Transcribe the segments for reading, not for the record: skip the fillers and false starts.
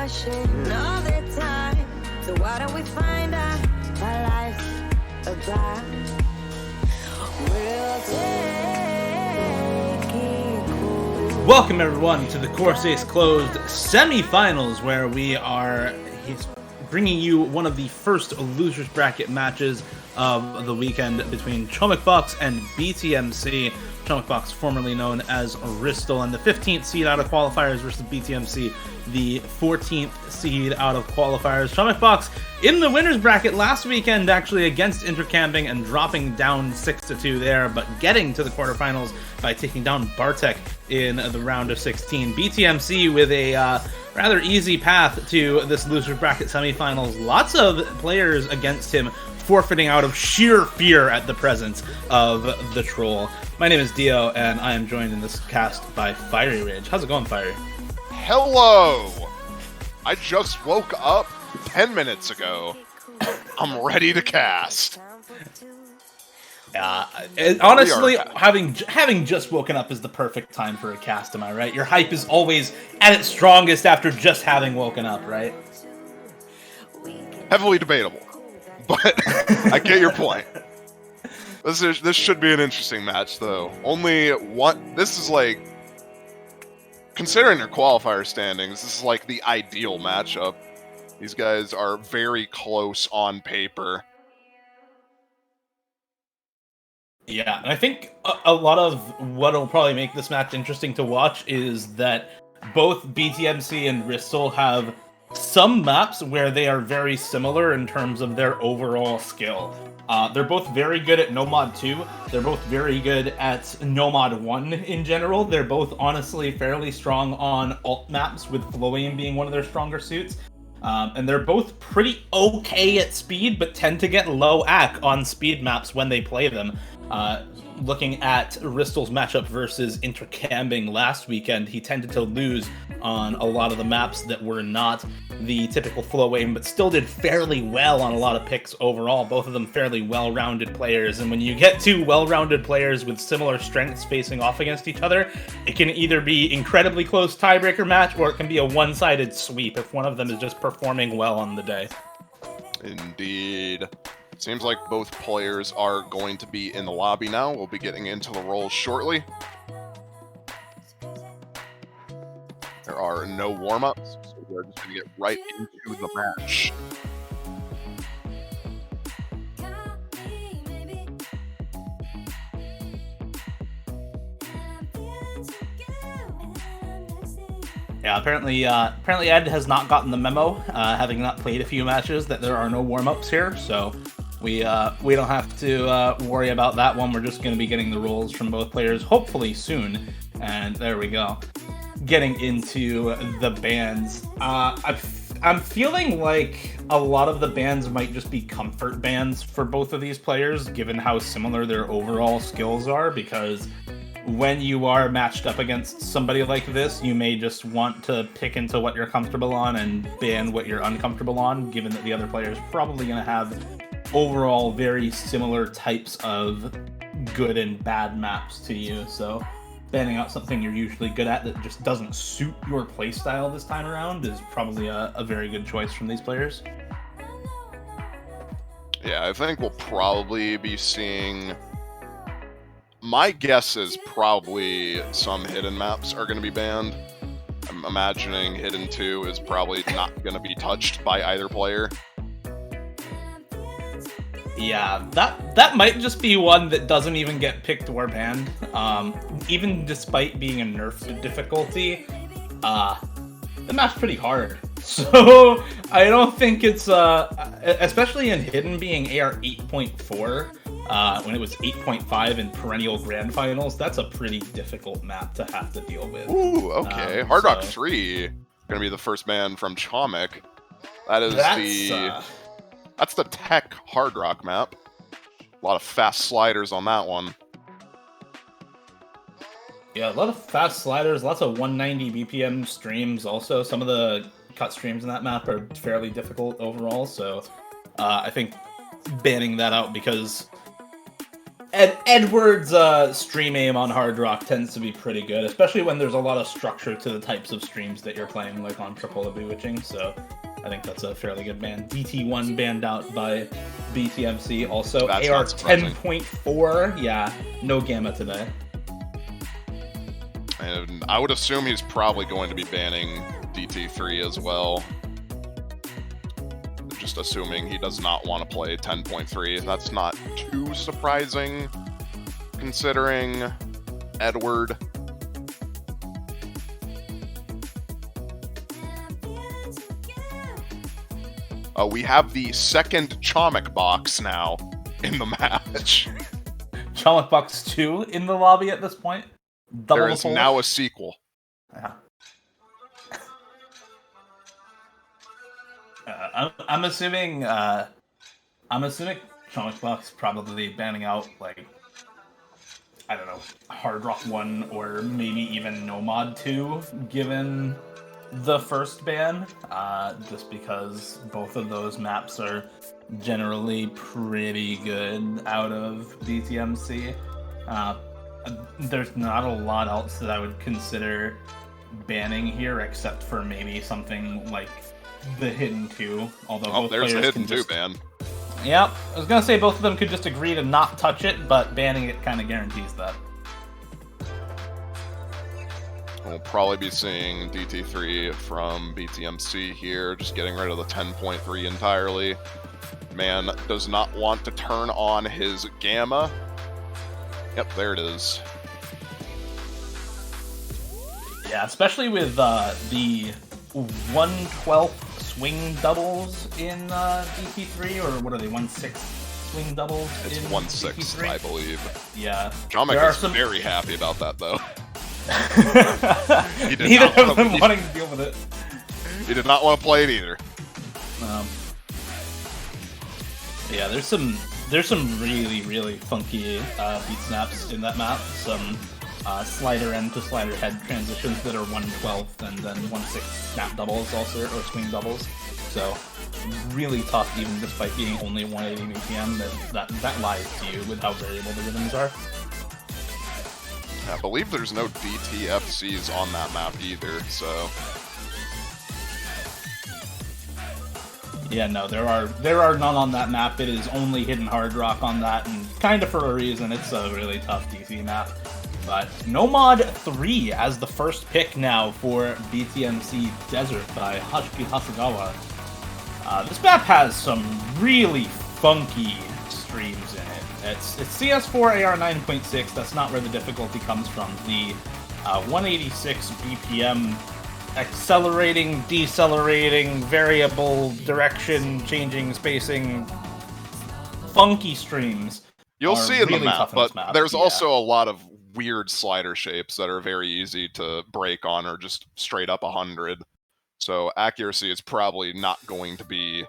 rushing all the time. So why don't we find out our life about? We'll take it cool. Welcome everyone to the Corsace Closed semifinals, where we are bringing you one of the first losers bracket matches of the weekend between ChomikBox and BTMC. ChomikBox, formerly known as Ristal, and the 15th seed out of qualifiers versus BTMC, the 14th seed out of qualifiers. ChomikBox in the winners bracket last weekend, actually, against Intercamping and dropping down 6-2 there, but getting to the quarterfinals by taking down Bartek in the round of 16. BTMC with a rather easy path to this losers bracket semifinals. Lots of players against him forfeiting out of sheer fear at the presence of the troll. My name is Dio, and I am joined in this cast by Fiery Rage. How's it going, Fiery? Hello! I just woke up 10 minutes ago. I'm ready to cast. Honestly, having just woken up is the perfect time for a cast, am I right? Your hype is always at its strongest after just having woken up, right? Heavily debatable, but I get your point. This should be an interesting match, though. Only one. This is like, considering their qualifier standings, this is like the ideal matchup. These guys are very close on paper. Yeah, and I think a lot of what will probably make this match interesting to watch is that both BTMC and Ristal have some maps where they are very similar in terms of their overall skill. They're both very good at Nomad 2. They're both very good at Nomad 1 in general. They're both honestly fairly strong on alt maps, with flow aim being one of their stronger suits. And they're both pretty okay at speed, but tend to get low AC on speed maps when they play them. Looking at Ristal's matchup versus Intercamping last weekend, he tended to lose on a lot of the maps that were not the typical flow aim, but still did fairly well on a lot of picks overall. Both of them fairly well-rounded players, and when you get two well-rounded players with similar strengths facing off against each other, it can either be incredibly close tiebreaker match, or it can be a one-sided sweep if one of them is just performing well on the day. Indeed. Seems like both players are going to be in the lobby now. We'll be getting into the roles shortly. There are no warm-ups, so we're just going to get right into the match. Yeah, apparently Ed has not gotten the memo, having not played a few matches, that there are no warm-ups here, so we don't have to worry about that one. We're just going to be getting the roles from both players, hopefully soon, and there we go. Getting into the bans. I'm feeling like a lot of the bans might just be comfort bans for both of these players, given how similar their overall skills are, because when you are matched up against somebody like this, you may just want to pick into what you're comfortable on and ban what you're uncomfortable on, given that the other player is probably going to have overall very similar types of good and bad maps to you. So banning out something you're usually good at that just doesn't suit your playstyle this time around is probably a very good choice from these players. Yeah, I think we'll probably be seeing... My guess is probably some hidden maps are going to be banned. I'm imagining Hidden 2 is probably not going to be touched by either player. Yeah, that might just be one that doesn't even get picked or banned. Even despite being a nerf difficulty, the map's pretty hard. So I don't think it's, especially in Hidden being AR 8.4, when it was 8.5 in perennial grand finals, that's a pretty difficult map to have to deal with. Ooh, okay. Hard Rock 3 gonna be the first ban from Chomik. That's the tech Hard Rock map. A lot of fast sliders on that one. Yeah, a lot of fast sliders, lots of 190 BPM streams also. Some of the cut streams in that map are fairly difficult overall, so I think banning that out, because Edward's stream aim on Hard Rock tends to be pretty good, especially when there's a lot of structure to the types of streams that you're playing, like on Triple Bewitching, so I think that's a fairly good ban. DT1 banned out by BTMC, also That's AR not surprising. 10.4, yeah, no Gamma today. And I would assume he's probably going to be banning DT3 as well. Just assuming he does not want to play 10.3. That's not too surprising, considering Edward. We have the second ChomikBox now in the match. ChomikBox 2 in the lobby at this point. Double There is the now a sequel. Yeah. I'm assuming ChomikBox probably banning out, like, I don't know, Hard Rock 1 or maybe even Nomad 2, given the first ban, just because both of those maps are generally pretty good out of BTMC. There's not a lot else that I would consider banning here, except for maybe something like the Hidden 2, although both There's the players Hidden can 2 just... ban. Yep, I was gonna say both of them could just agree to not touch it, but banning it kind of guarantees that. We'll probably be seeing DT3 from BTMC here, just getting rid of the 10.3 entirely. Man does not want to turn on his Gamma. Yep, there it is. Yeah, especially with the 1/12 swing doubles in DT3, or what are they, 1/6 swing doubles It's in 1/6, DT3? I believe. Yeah. Chomik is very happy about that, though. Neither of them wanting to deal with it. He did not want to play it either. Yeah, there's some really funky beat snaps in that map. Some slider end to slider head transitions that are 1/12 and then 1/6 snap doubles also, or swing doubles. So really tough, even despite being only 180 BPM, that lies to you with how variable the rhythms are. I believe there's no DTFCs on that map either, so... Yeah, no, there are none on that map. It is only Hidden Hard Rock on that, and kind of for a reason. It's a really tough DC map. But Nomad 3 as the first pick now for BTMC Desert by Hashiki Hasagawa. This map has some really funky streams in it. It's CS4 AR 9.6. That's not where the difficulty comes from. The 186 BPM accelerating, decelerating, variable direction, changing, spacing, funky streams. You'll see in the really map, tough in but this map. there's Yeah. also a lot of weird slider shapes that are very easy to break on or just straight up 100. So accuracy is probably not going to be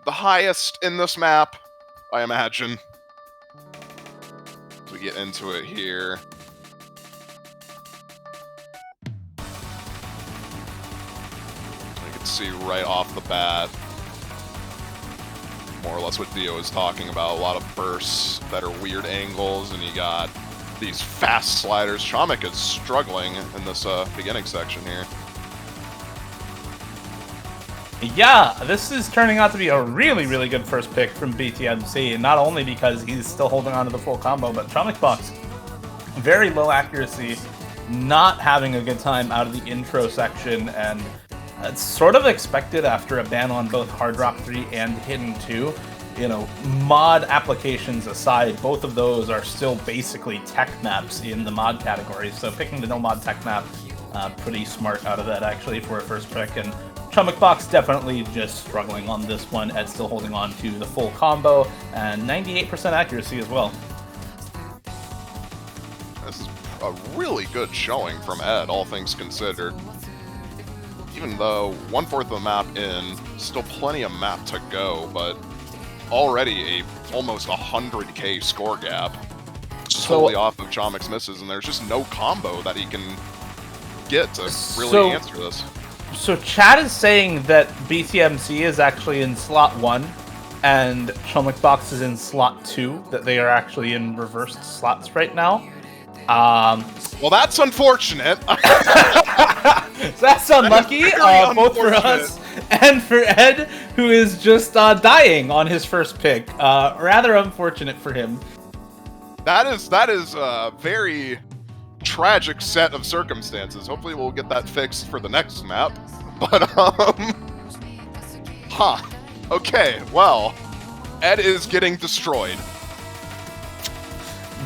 the highest in this map, I imagine. As we get into it here. You can see right off the bat more or less what Dio is talking about. A lot of bursts that are weird angles, and you got these fast sliders. Chomik is struggling in this beginning section here. Yeah, this is turning out to be a really, really good first pick from BTMC, not only because he's still holding on to the full combo, but ChomikBox, very low accuracy, not having a good time out of the intro section, and it's sort of expected after a ban on both Hard Rock 3 and Hidden 2. You know, mod applications aside, both of those are still basically tech maps in the mod category, so picking the no mod tech map, pretty smart out of that actually for a first pick. And ChomikBox definitely just struggling on this one at still holding on to the full combo and 98% accuracy as well. This is a really good showing from Ed, all things considered. Even though 1/4 of the map in, still plenty of map to go, but already a almost 100k score gap solely off of Chomik's misses, and there's just no combo that he can get to really answer this. So Chad is saying that BTMC is actually in slot 1 and ChomikBox is in slot 2, that they are actually in reversed slots right now. Well, that's unfortunate. So that's unlucky, both for us and for Ed, who is just dying on his first pick. Rather unfortunate for him. That is a very tragic set of circumstances. Hopefully we'll get that fixed for the next map. But, okay, well, Ed is getting destroyed.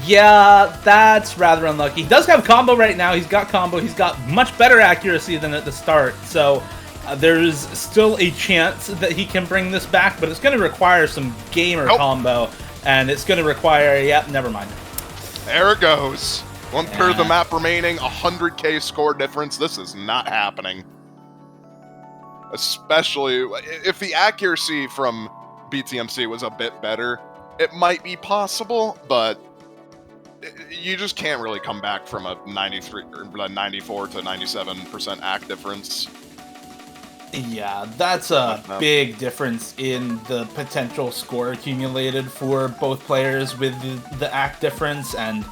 Yeah, that's rather unlucky. He does have combo right now. He's got combo. He's got much better accuracy than at the start. So there's still a chance that he can bring this back, but it's going to require some gamer combo. And it's going to require... Yep, never mind. There it goes. 1/3 of the map remaining, 100k score difference. This is not happening. Especially if the accuracy from BTMC was a bit better, it might be possible, but you just can't really come back from a 94 to 97% act difference. Yeah, that's a big difference in the potential score accumulated for both players with the act difference, and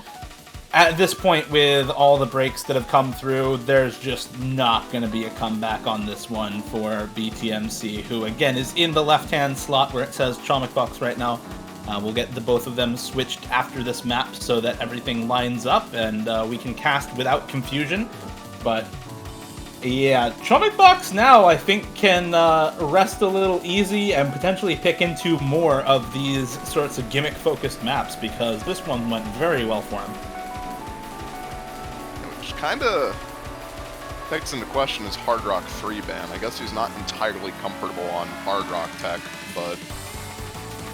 at this point, with all the breaks that have come through, there's just not going to be a comeback on this one for BTMC, who again is in the left-hand slot where it says ChomikBox right now. We'll get the both of them switched after this map so that everything lines up and we can cast without confusion. But yeah, ChomikBox now I think can rest a little easy and potentially pick into more of these sorts of gimmick-focused maps, because this one went very well for him. Which kind of takes into question his Hard Rock 3 ban. I guess he's not entirely comfortable on Hard Rock tech, but...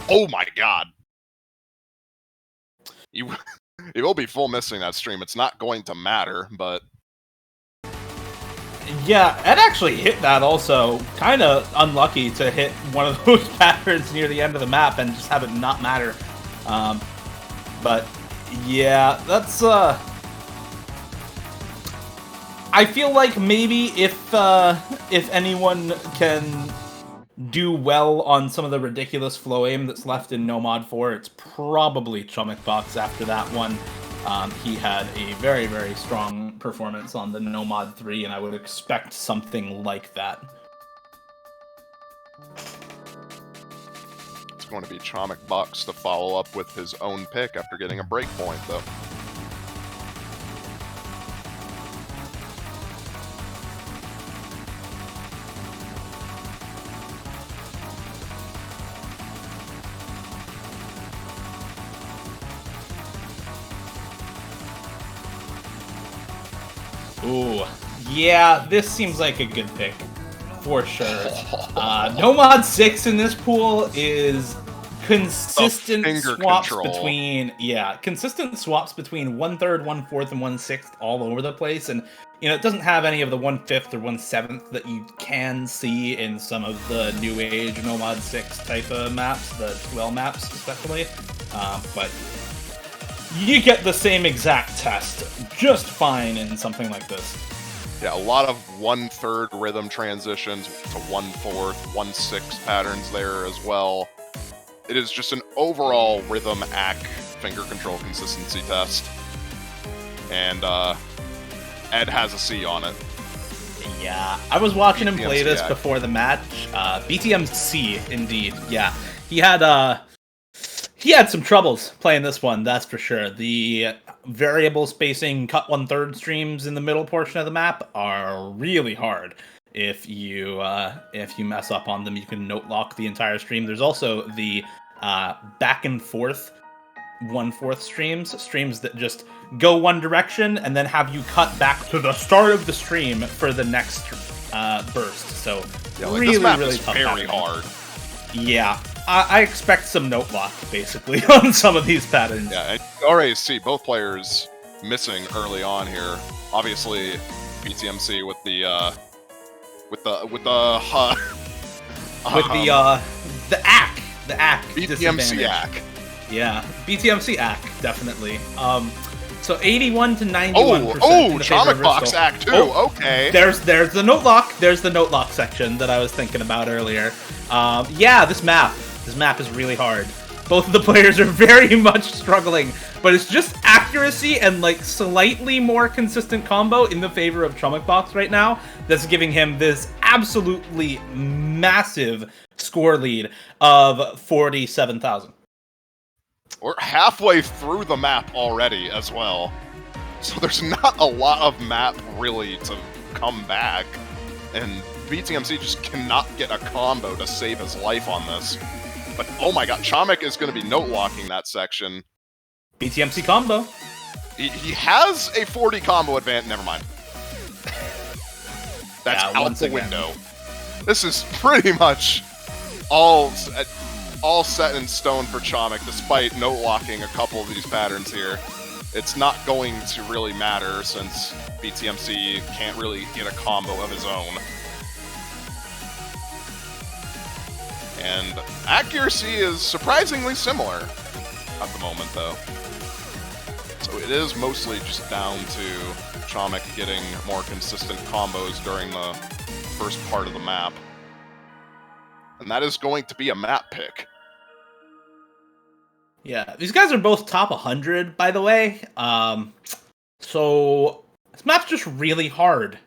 Oh my god! You will be full missing that stream. It's not going to matter, but... Yeah, Ed actually hit that also. Kind of unlucky to hit one of those patterns near the end of the map and just have it not matter. But yeah, that's... I feel like maybe if anyone can do well on some of the ridiculous flow aim that's left in No Mod 4, it's probably ChomikBox after that one. He had a very, very strong performance on the No Mod 3, and I would expect something like that. It's going to be ChomikBox to follow up with his own pick after getting a breakpoint, though. Ooh, yeah, this seems like a good pick, for sure. No Mod 6 in this pool is consistent swaps between, consistent swaps between 1/3, 1/4, and 1/6 all over the place, and you know, it doesn't have any of the 1/5 or 1/7 that you can see in some of the new age No Mod 6 type of maps, the 12 maps especially, but you get the same exact test just fine in something like this. Yeah, a lot of 1/3 rhythm transitions to 1/4, 1/6 patterns there as well. It is just an overall rhythm act finger control consistency test. And Ed has a C on it. Yeah, I was watching him play this act. before the match. BTMC, indeed. Yeah, he had some troubles playing this one, that's for sure. The variable spacing cut 1/3 streams in the middle portion of the map are really hard. If you mess up on them, you can note lock the entire stream. There's also the back and forth 1/4 streams that just go one direction and then have you cut back to the start of the stream for the next burst. So yeah, like really, this map really is tough. very hard. Yeah, I expect some note lock basically on some of these patterns. Yeah, and you already see both players missing early on here. Obviously, BTMC with the ack. BTMC ack. Yeah, BTMC ack, definitely. So 81 to 91%. ChomikBox act too. Okay. There's the note lock. There's the note lock section that I was thinking about earlier. Yeah, this map This map is really hard. Both of the players are very much struggling, but it's just accuracy and like slightly more consistent combo in the favor of ChomikBox right now that's giving him this absolutely massive score lead of 47,000. We're halfway through the map already as well. So there's not a lot of map really to come back. And BTMC just cannot get a combo to save his life on this. But oh my god, Chomik is going to be note-locking that section. BTMC combo. He has a 40 combo advantage. Never mind. That's out the window. This is pretty much all set in stone for Chomik, despite note-locking a couple of these patterns here. It's not going to really matter since BTMC can't really get a combo of his own. And accuracy is surprisingly similar at the moment, though. So it is mostly just down to Chomik getting more consistent combos during the first part of the map. And that is going to be a map pick. Yeah, these guys are both top 100, by the way. So this map's just really hard.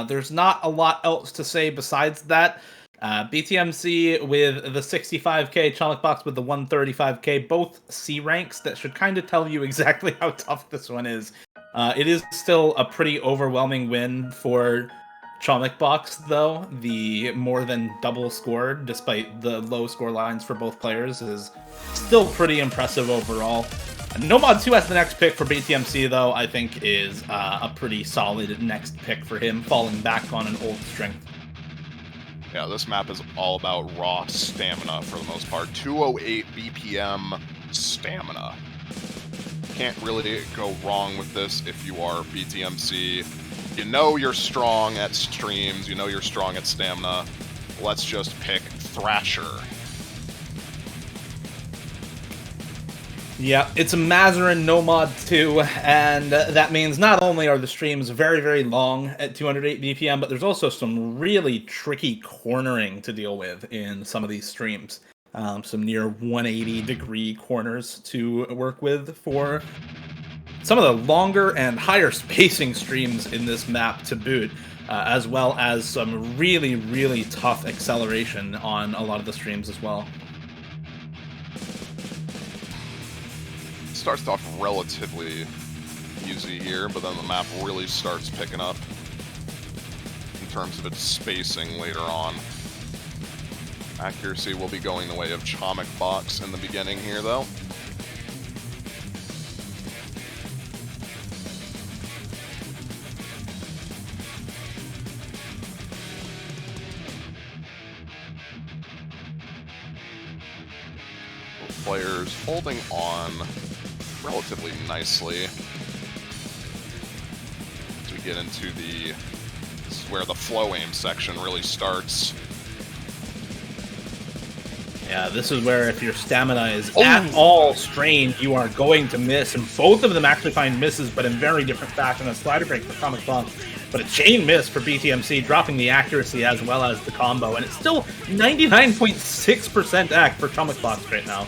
There's not a lot else to say besides that. BTMC with the 65k, ChomikBox with the 135k, both C ranks. That should kind of tell you exactly how tough this one is. It is still a pretty overwhelming win for ChomikBox, though. The more than double score, despite the low score lines for both players, is still pretty impressive overall. Nomad 2 as the next pick for BTMC, though, I think is a pretty solid next pick for him, falling back on an old strength. Yeah, this map is all about raw stamina for the most part. 208 BPM stamina. Can't really go wrong with this if you are BTMC. You know you're strong at streams, you know you're strong at stamina. Let's just pick Thrasher. Yeah, it's a Mazarin Nomad 2, and that means not only are the streams very, very long at 208 BPM, but there's also some really tricky cornering to deal with in some of these streams. Some near 180-degree corners to work with for some of the longer and higher spacing streams in this map to boot, as well as some really, really tough acceleration on a lot of the streams as well. Starts off relatively easy here, but then the map really starts picking up in terms of its spacing later on. Accuracy will be going the way of ChomikBox in the beginning here, though. Both players holding on relatively nicely as we get into this is where the flow aim section really starts. Yeah, this is where if your stamina is at all strained, you are going to miss, and both of them actually find misses, but in very different fashion. A slider break for ChomikBox, but a chain miss for BTMC, dropping the accuracy as well as the combo, and it's still 99.6% act for ChomikBox right now.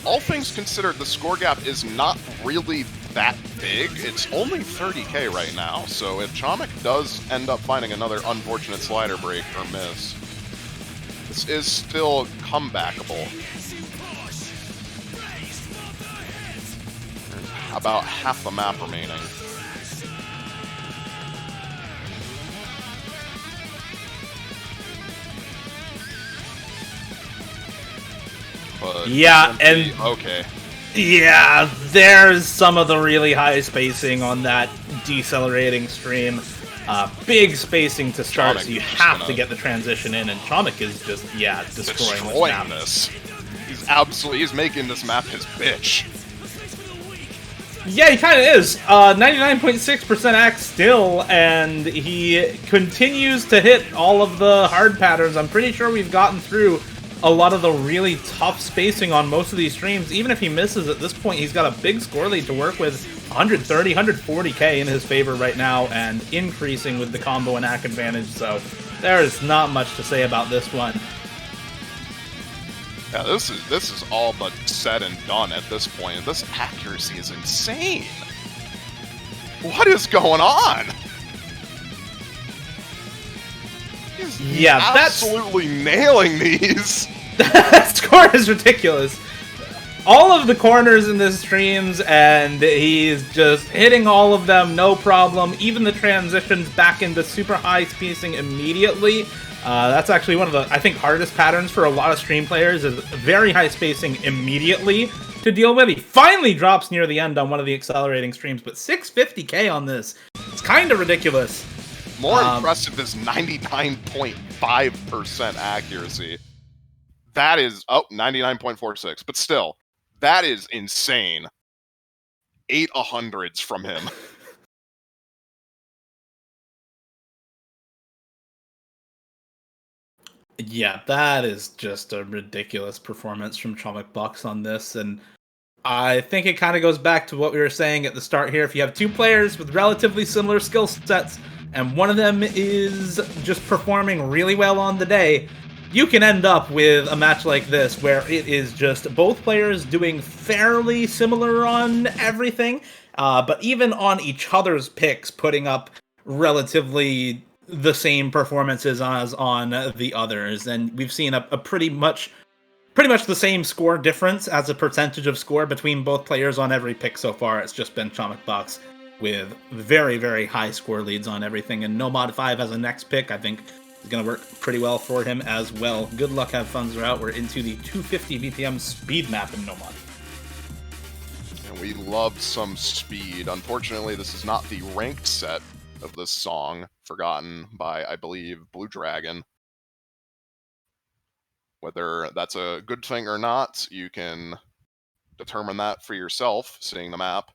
All things considered, the score gap is not really that big. It's only 30k right now, so if Chomik does end up finding another unfortunate slider break or miss, this is still comebackable. There's about half the map remaining. But yeah, and okay. Yeah, there's some of the really high spacing on that decelerating stream. Big spacing to start, so you have to get the transition in, and Chomik is just, yeah, destroying this map. He's making this map his bitch. Yeah, he kind of is. 99.6% act still, and he continues to hit all of the hard patterns. I'm pretty sure we've gotten through a lot of the really tough spacing on most of these streams. Even if he misses at this point, he's got a big score lead to work with. 130, 140k in his favor right now, and increasing with the combo and act advantage, so there's not much to say about this one. Yeah, this is all but said and done at this point. This accuracy is insane. What is going on? He's absolutely nailing these. That score is ridiculous. All of the corners in this streams, and he's just hitting all of them, no problem. Even the transitions back into super high spacing immediately. That's actually one of the, I think, hardest patterns for a lot of stream players, is very high spacing immediately to deal with. He finally drops near the end on one of the accelerating streams, but 650k on this. It's kind of ridiculous. More impressive is 99.5% accuracy. That is, 99.46, but still, that is insane. 8 100s from him. Yeah, that is just a ridiculous performance from ChomikBox on this, and I think it kind of goes back to what we were saying at the start here. If you have two players with relatively similar skill sets, and one of them is just performing really well on the day, you can end up with a match like this, where it is just both players doing fairly similar on everything, but even on each other's picks, putting up relatively the same performances as on the others. And we've seen a pretty much the same score difference as a percentage of score between both players on every pick so far. It's just been ChomikBox with very, very high score leads on everything, and No Mod 5 as a next pick, I think, is going to work pretty well for him as well. Good luck, have fun throughout. We're into the 250 BPM speed map in No Mod. And we love some speed. Unfortunately, this is not the ranked set of this song, forgotten by, I believe, Blue Dragon. Whether that's a good thing or not, you can determine that for yourself, seeing the map,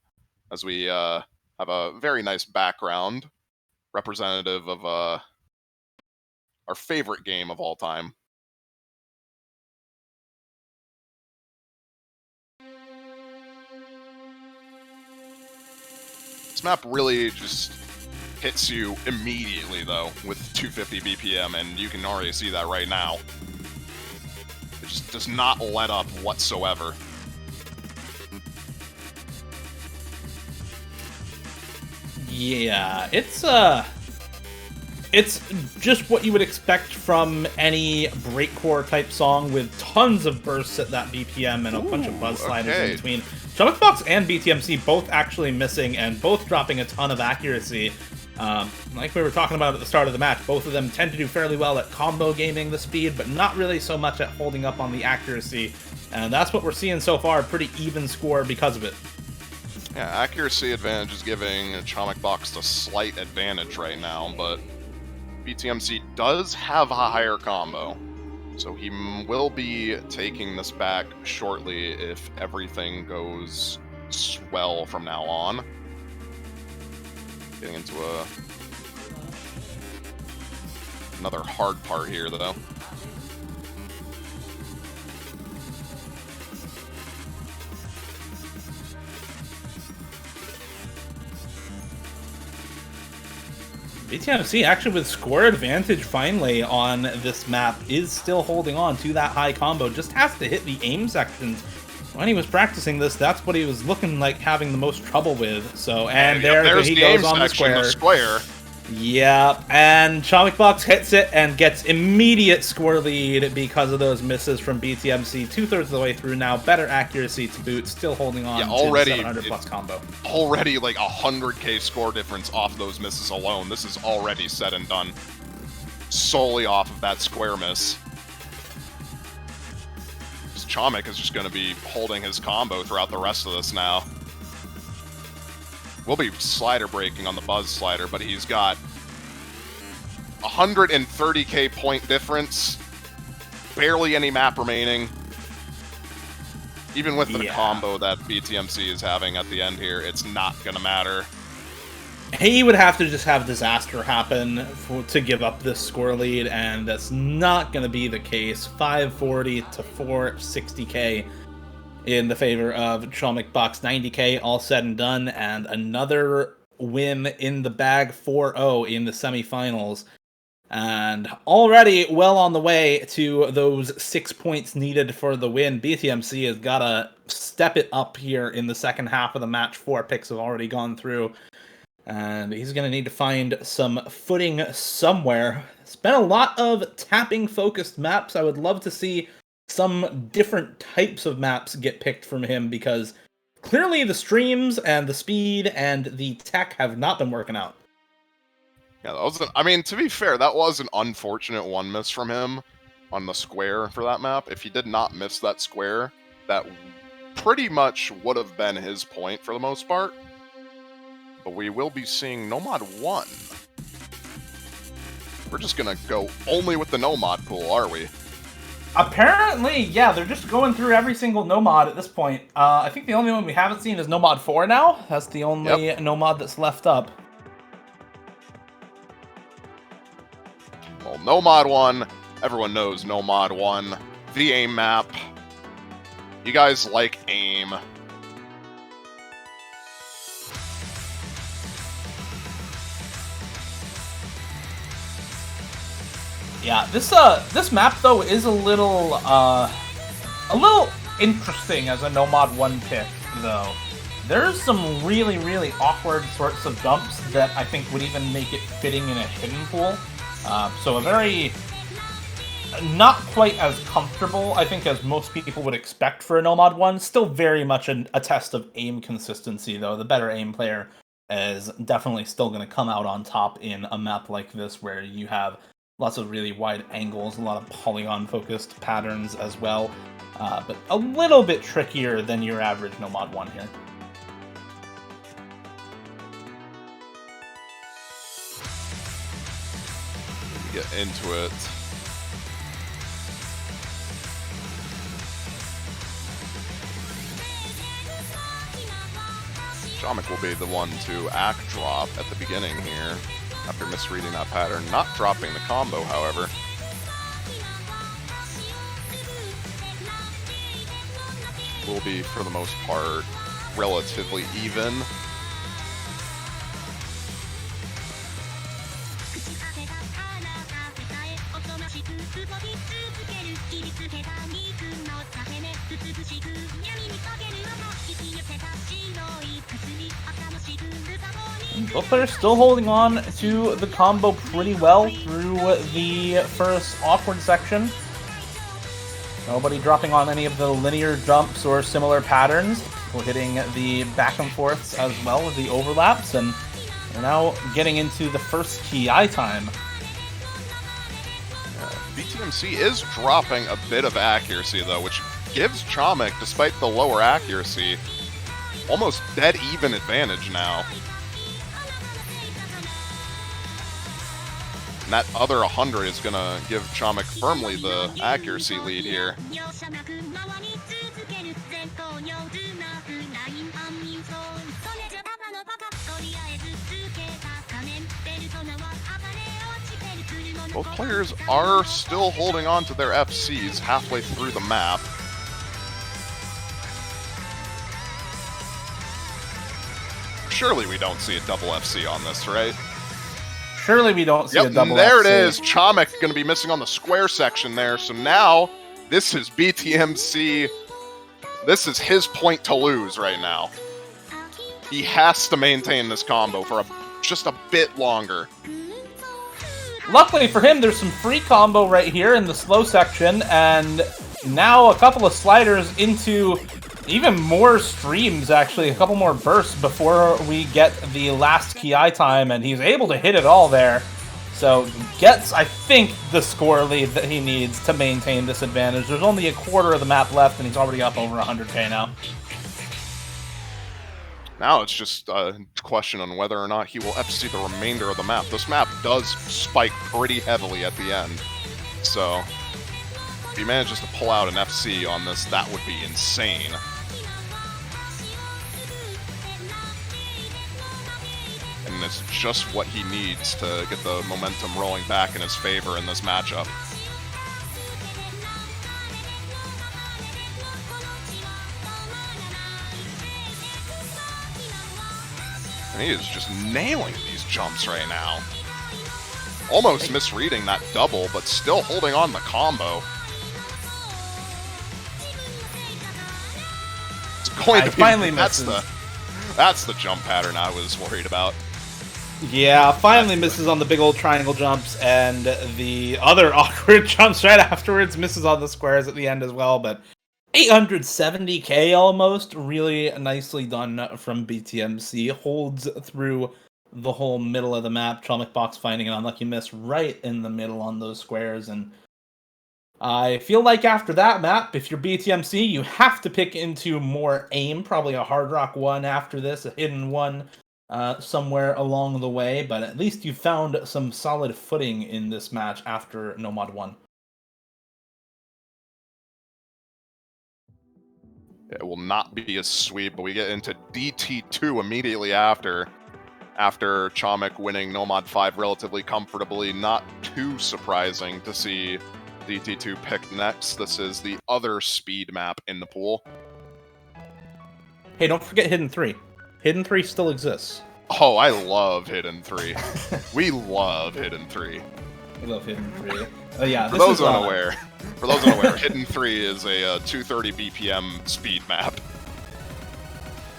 as we have a very nice background, representative of our favorite game of all time. This map really just hits you immediately, though, with 250 BPM, and you can already see that right now. It just does not let up whatsoever. Yeah, it's just what you would expect from any breakcore type song, with tons of bursts at that BPM and a bunch of buzz sliders in between. ChomikBox and BTMC both actually missing and both dropping a ton of accuracy. Like we were talking about at the start of the match, both of them tend to do fairly well at combo gaming the speed, but not really so much at holding up on the accuracy. And that's what we're seeing so far, a pretty even score because of it. Yeah, accuracy advantage is giving ChomikBox a slight advantage right now, but BTMC does have a higher combo, so he will be taking this back shortly if everything goes swell from now on. Getting into another hard part here, though. BTMC, actually with score advantage finally on this map, is still holding on to that high combo. Just has to hit the aim sections. When he was practicing this, that's what he was looking like having the most trouble with. So, and there he goes on the square. Yeah, and ChomikBox hits it and gets immediate score lead because of those misses from BTMC. 2/3 of the way through now, better accuracy to boot, still holding on to the 700 plus combo. Already like 100k score difference off those misses alone. This is already said and done solely off of that square miss. Chomik is just going to be holding his combo throughout the rest of this now. We'll be slider breaking on the buzz slider, but he's got 130k point difference, barely any map remaining. Even with the combo that BTMC is having at the end here, it's not going to matter. He would have to just have disaster happen to give up this score lead, and that's not going to be the case. 540 to 460k in the favor of ChomikBox. 90k all said and done, and another win in the bag, 4-0 in the semifinals. And already well on the way to those 6 points needed for the win. BTMC has got to step it up here in the second half of the match. 4 picks have already gone through. And he's going to need to find some footing somewhere. It's been a lot of tapping-focused maps. I would love to see some different types of maps get picked from him, because clearly the streams and the speed and the tech have not been working out. Yeah, that was I mean, to be fair, that was an unfortunate one miss from him on the square for that map. If he did not miss that square, that pretty much would have been his point for the most part. But we will be seeing Nomad 1. We're just gonna go only with the Nomad pool, are we? Apparently, yeah, they're just going through every single Nomad at this point. I think the only one we haven't seen is Nomad 4 now. That's the only Nomad that's left up. Well, Nomad 1, everyone knows Nomad 1. The AIM map. You guys like AIM. Yeah, this map though is a little interesting as a Nomad 1 pick though. There's some really, really awkward sorts of jumps that I think would even make it fitting in a hidden pool. So a very, not quite as comfortable, I think, as most people would expect for a Nomad 1. Still very much a test of aim consistency, though. The better aim player is definitely still going to come out on top in a map like this, where you have lots of really wide angles, a lot of polygon-focused patterns as well. But a little bit trickier than your average Nomad 1 here. Get into it. Chomik will be the one to act drop at the beginning here, after misreading that pattern. Not dropping the combo, however. Will be, for the most part, relatively even. Both players still holding on to the combo pretty well through the first awkward section. Nobody dropping on any of the linear jumps or similar patterns. We're hitting the back and forths as well as the overlaps, and we're now getting into the first TI time. BTMC is dropping a bit of accuracy, though, which gives Chomik, despite the lower accuracy, almost dead even advantage now. And that other 100 is going to give Chomik firmly the accuracy lead here. Both players are still holding on to their FCs halfway through the map. Surely we don't see a double FC on this, right? Surely we don't see a double there FC. It is. Chomik going to be missing on the square section there. So now this is BTMC. This is his point to lose right now. He has to maintain this combo for just a bit longer. Luckily for him, there's some free combo right here in the slow section, and now a couple of sliders into even more streams, actually, a couple more bursts before we get the last Ki time, and he's able to hit it all there. So gets, I think, the score lead that he needs to maintain this advantage. There's only a quarter of the map left, and he's already up over 100k now. Now it's just a question on whether or not he will FC the remainder of the map. This map does spike pretty heavily at the end. So if he manages to pull out an FC on this, that would be insane. And it's just what he needs to get the momentum rolling back in his favor in this matchup. And he is just nailing these jumps right now. Almost misreading that double, but still holding on the combo. It's going to be finally that's misses. that's the jump pattern I was worried about. Yeah, finally misses on the big old triangle jumps, and the other awkward jumps right afterwards misses on the squares at the end as well, but 870k almost, really nicely done from BTMC, holds through the whole middle of the map, ChomikBox finding an unlucky miss right in the middle on those squares, and I feel like after that map, if you're BTMC, you have to pick into more aim, probably a Hard Rock 1 after this, a hidden 1, somewhere along the way, but at least you found some solid footing in this match after Nomad 1. It will not be a sweep, but we get into DT2 immediately after Chomik winning Nomad 5 relatively comfortably. Not too surprising to see DT2 pick next. This is the other speed map in the pool. Hey, don't forget Hidden 3. Hidden 3 still exists. Oh, I love Hidden 3. We love Hidden 3. I love Hidden 3. Yeah, For those unaware, Hidden 3 is a 230 BPM speed map.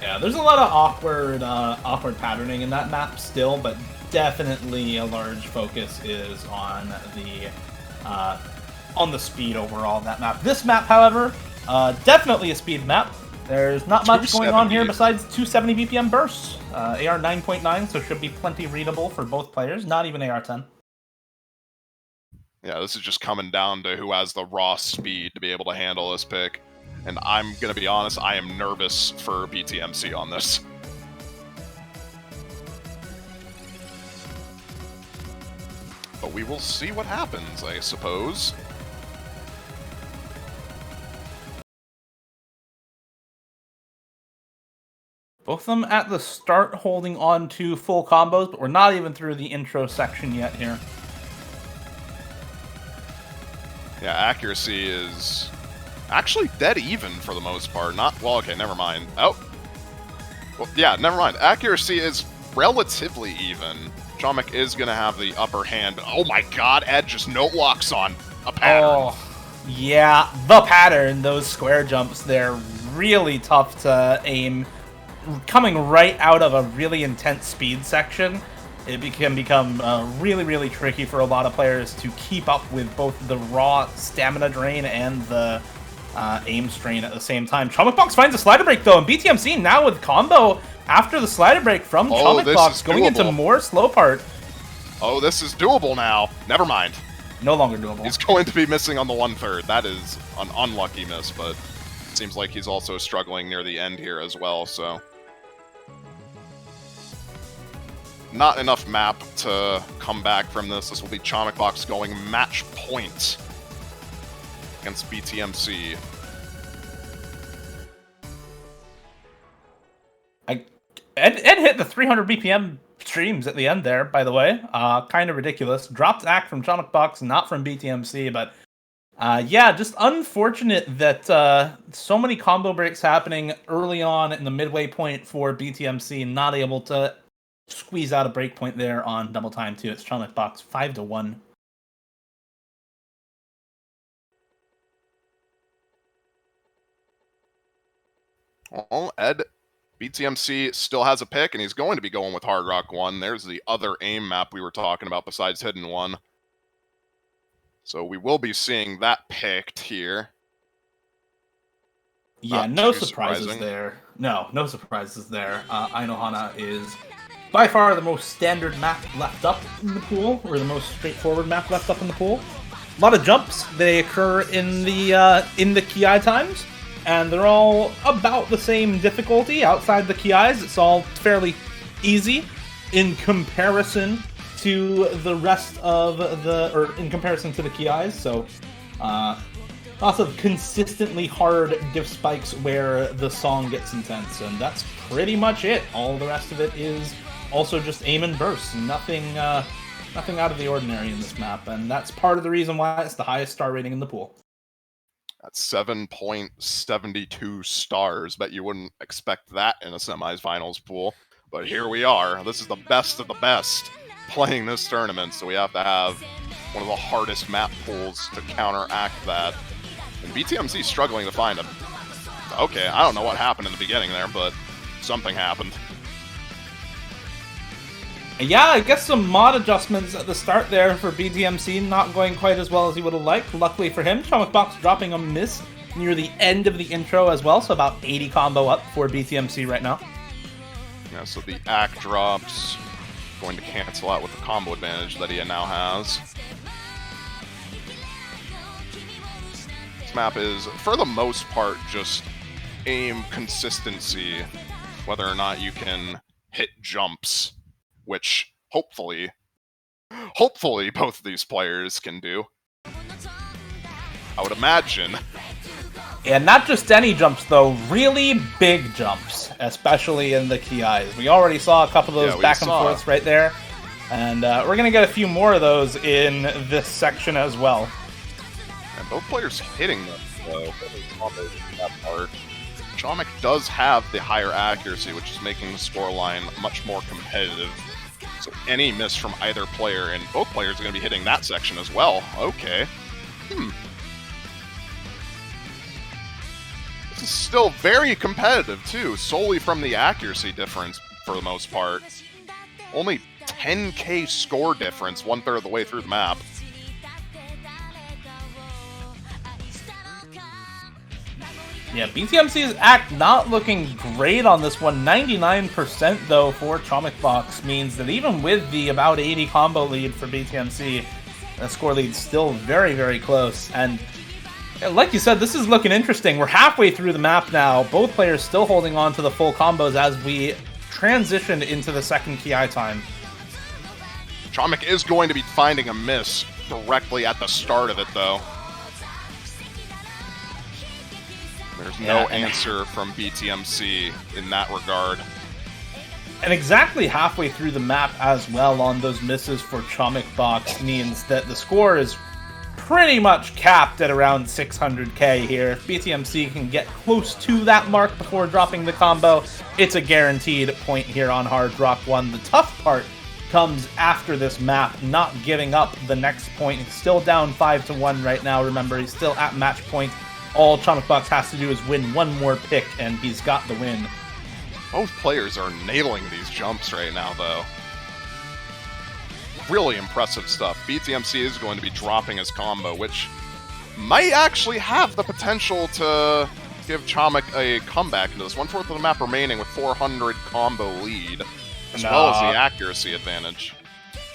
Yeah, there's a lot of awkward patterning in that map still, but definitely a large focus is on the speed overall of that map. This map, however, definitely a speed map. There's not much going on here besides 270 BPM bursts. AR 9.9, so should be plenty readable for both players, not even AR 10. Yeah, this is just coming down to who has the raw speed to be able to handle this pick. And I'm going to be honest, I am nervous for BTMC on this. But we will see what happens, I suppose. Both of them at the start holding on to full combos, but we're not even through the intro section yet here. Yeah, accuracy is actually dead even for the most part. Not, well, okay, never mind. Oh. Well, yeah, never mind. Accuracy is relatively even. Chomik is going to have the upper hand. But oh my god, Ed just note locks on a pattern. Oh, yeah, the pattern, those square jumps, they're really tough to aim. Coming right out of a really intense speed section, it can become really, really tricky for a lot of players to keep up with both the raw stamina drain and the aim strain at the same time. ChomikBox finds a slider break, though, and BTMC now with combo after the slider break from ChomikBox going into more slow part. Oh, this is doable now. Never mind. No longer doable. He's going to be missing on the 1/3. That is an unlucky miss, but it seems like he's also struggling near the end here as well, so... Not enough map to come back from this. This will be ChomikBox going match point against BTMC. Ed hit the 300 BPM streams at the end there, by the way. Kind of ridiculous. Dropped act from ChomikBox, not from BTMC, but yeah, just unfortunate that so many combo breaks happening early on in the midway point for BTMC, not able to squeeze out a breakpoint there on double time too. It's ChomikBox 5-1. Well, Ed, BTMC still has a pick, and he's going to be going with Hard Rock 1. There's the other aim map we were talking about besides Hidden 1. So we will be seeing that picked here. Yeah, no surprises there. No surprises there. Ainohana is by far the most standard map left up in the pool, or the most straightforward map left up in the pool. A lot of jumps, they occur in the Ki times, and they're all about the same difficulty. Outside the Ki's, it's all fairly easy in comparison to the rest of in comparison to the Ki's, so lots of consistently hard diff spikes where the song gets intense, and that's pretty much it. All the rest of it is also just aim and burst. Nothing out of the ordinary in this map, and that's part of the reason why it's the highest star rating in the pool. That's 7.72 stars. Bet you wouldn't expect that in a semifinals pool, but here we are. This is the best of the best. playing this tournament, so we have to have one of the hardest map pools to counteract that. And BTMC is struggling to find him. Okay, I don't know what happened in the beginning there, but something happened. Yeah, I guess some mod adjustments at the start there for BTMC, not going quite as well as he would have liked. Luckily for him, ChomikBox dropping a miss near the end of the intro as well, so about 80 combo up for BTMC right now. Yeah, so the ACK drops, going to cancel out with the combo advantage that he now has. This map is, for the most part, just aim consistency, whether or not you can hit jumps, which hopefully both of these players can do. I would imagine. And not just any jumps, though, really big jumps, especially in the KIs. We already saw a couple of those back and forths right there, and we're going to get a few more of those in this section as well. And both players hitting them, though, that part. Chomik does have the higher accuracy, which is making the scoreline much more competitive. So any miss from either player, and both players are going to be hitting that section as well. Okay. This is still very competitive, too, solely from the accuracy difference for the most part. Only 10k score difference 1/3 of the way through the map. Yeah, BTMC's act not looking great on this one. 99% though for ChomikBox means that even with the about 80 combo lead for BTMC, the score lead's still very, very close. And like you said, this is looking interesting. We're halfway through the map now. Both players still holding on to the full combos as we transition into the second KI time. Chomik is going to be finding a miss directly at the start of it, though. There's no answer from BTMC in that regard. And exactly halfway through the map as well on those misses for ChomikBox means that the score is pretty much capped at around 600k here. If BTMC can get close to that mark before dropping the combo, it's a guaranteed point here on Hard Rock 1. The tough part comes after this map, not giving up the next point. He's still down 5-1 right now. Remember, he's still at match point. All ChomikBox has to do is win one more pick, and he's got the win. Both players are nailing these jumps right now, though. Really impressive stuff. BTMC is going to be dropping his combo, which might actually have the potential to give Chomik a comeback into this. 1/4 of the map remaining with 400 combo lead, as well as the accuracy advantage.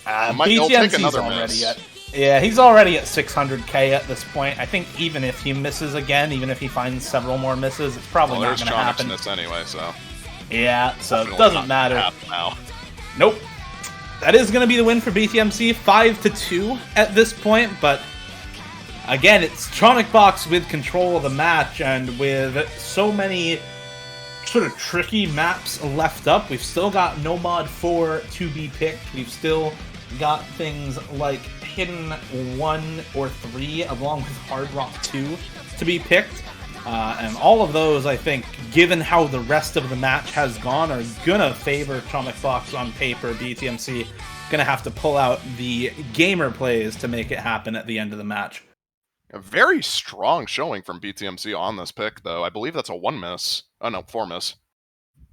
BTMC's take another miss. Yeah, he's already at 600k at this point. I think even if he misses again, even if he finds several more misses, it's probably not going to happen. Miss anyway, so yeah, so it doesn't matter. Now. Nope. That is going to be the win for BTMC, 5-2 at this point, but again, it's ChomikBox with control of the match, and with so many sort of tricky maps left up, we've still got Nomad 4 to be picked. We've still got things like Hidden 1 or 3, along with Hard Rock 2 to be picked. And all of those, I think, given how the rest of the match has gone, are gonna favor ChomikBox on paper. BTMC gonna have to pull out the gamer plays to make it happen at the end of the match. A very strong showing from BTMC on this pick, though. I believe that's a 1 miss. Oh no, 4 miss.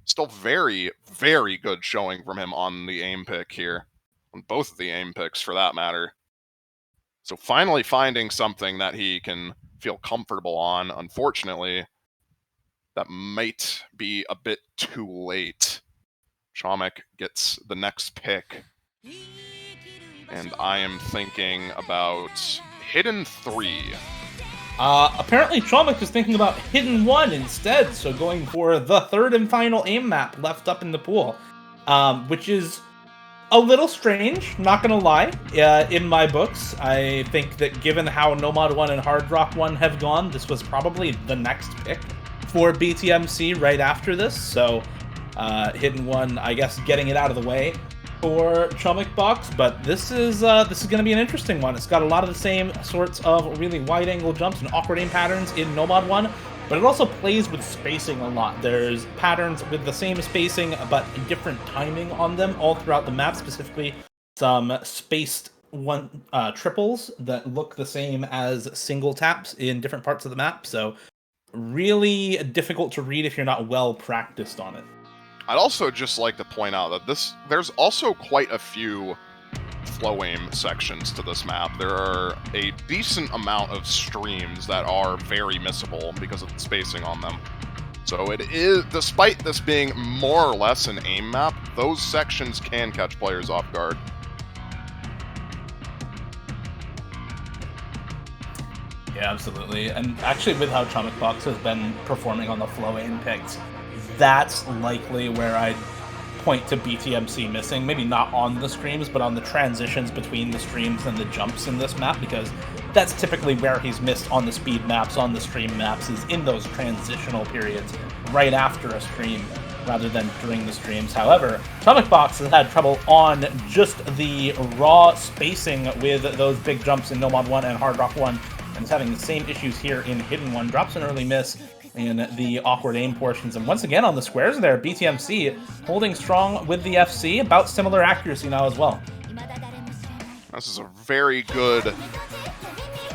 Still very, very good showing from him on the aim pick here. On both of the aim picks, for that matter. So finally finding something that he can feel comfortable on. Unfortunately, that might be a bit too late. Chomik gets the next pick. And I am thinking about Hidden 3. Apparently Chomik is thinking about Hidden 1 instead, so going for the third and final aim map left up in the pool. Which is a little strange, not gonna lie, in my books. I think that given how Nomad 1 and Hard Rock 1 have gone, this was probably the next pick for BTMC right after this, so Hidden 1, I guess, getting it out of the way for ChomikBox, but this is gonna be an interesting one. It's got a lot of the same sorts of really wide-angle jumps and awkward aim patterns in Nomad 1, but it also plays with spacing a lot. There's patterns with the same spacing, but different timing on them all throughout the map, specifically some spaced triples that look the same as single taps in different parts of the map. So really difficult to read if you're not well practiced on it. I'd also just like to point out that there's also quite a few flow aim sections to this map. There are a decent amount of streams that are very missable because of the spacing on them. So it is, despite this being more or less an aim map, those sections can catch players off guard. Yeah, absolutely. And actually with how ChomikBox has been performing on the flow aim picks, that's likely where I'd point to BTMC missing. Maybe not on the streams, but on the transitions between the streams and the jumps in this map, because that's typically where he's missed on the speed maps, on the stream maps, is in those transitional periods right after a stream rather than during the streams. However, ChomikBox has had trouble on just the raw spacing with those big jumps in No Mod 1 and Hard Rock 1, and is having the same issues here in Hidden 1. Drops an early miss in the awkward aim portions. And once again on the squares there, BTMC holding strong with the FC, about similar accuracy now as well. This is a very good